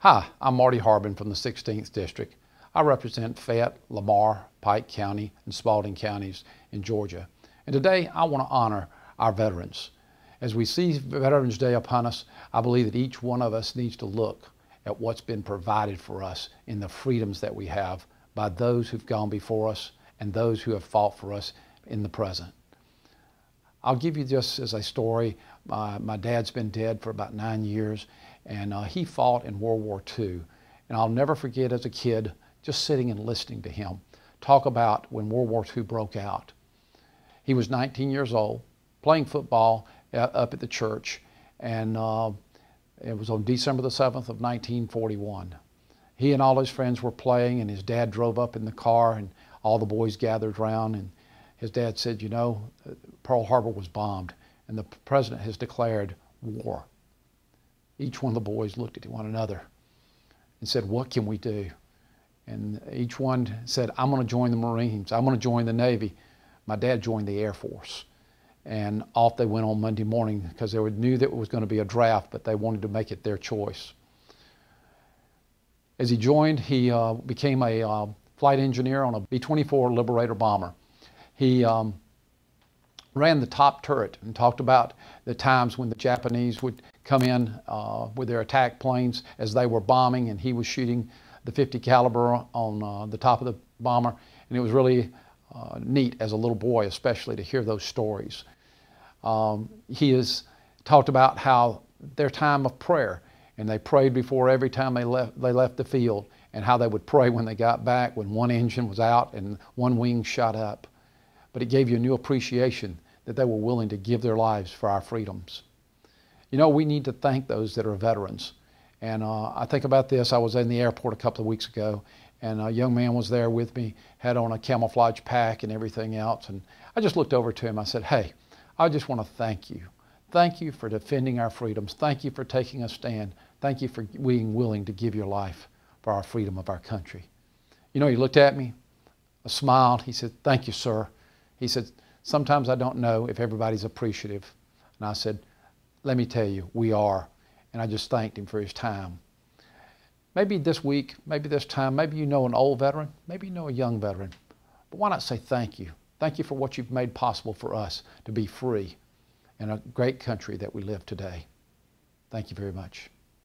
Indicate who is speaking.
Speaker 1: Hi, I'm Marty Harbin from the 16th District. I represent Fayette, Lamar, Pike County, and Spalding counties in Georgia. And today I want to honor our veterans. As we see Veterans Day upon us, I believe that each one of us needs to look at what's been provided for us in the freedoms that we have by those who've gone before us and those who have fought for us in the present. I'll give you just as a story. My dad's been dead for about 9 years, and he fought in World War II. And I'll never forget as a kid just sitting and listening to him talk about when World War II broke out. He was 19 years old, playing football up at the church, and it was on December the 7th of 1941. He and all his friends were playing, and his dad drove up in the car, and all the boys gathered around, and his dad said, you know, Pearl Harbor was bombed, and the president has declared war. Each one of the boys looked at one another and said, what can we do? And each one said, I'm going to join the Marines. I'm going to join the Navy. My dad joined the Air Force. And off they went on Monday morning because they knew that it was going to be a draft, but they wanted to make it their choice. As he joined, he became a flight engineer on a B-24 Liberator bomber. He ran the top turret and talked about the times when the Japanese would come in with their attack planes as they were bombing, and he was shooting the .50 caliber on the top of the bomber. And it was really neat as a little boy, especially, to hear those stories. He has talked about how their time of prayer, and they prayed before every time they left the field, and how they would pray when they got back, when one engine was out and one wing shot up. But it gave you a new appreciation that they were willing to give their lives for our freedoms. You know, we need to thank those that are veterans. And I think about this. I was in the airport a couple of weeks ago, and a young man was there with me, had on a camouflage pack and everything else. And I just looked over to him. I said, hey, I just want to thank you. Thank you for defending our freedoms. Thank you for taking a stand. Thank you for being willing to give your life for our freedom of our country. You know, he looked at me, smiled. He said, thank you, sir. He said, sometimes I don't know if everybody's appreciative. And I said, let me tell you, we are. And I just thanked him for his time. Maybe this week, maybe this time, maybe you know an old veteran, maybe you know a young veteran. But why not say thank you? Thank you for what you've made possible for us to be free in a great country that we live today. Thank you very much.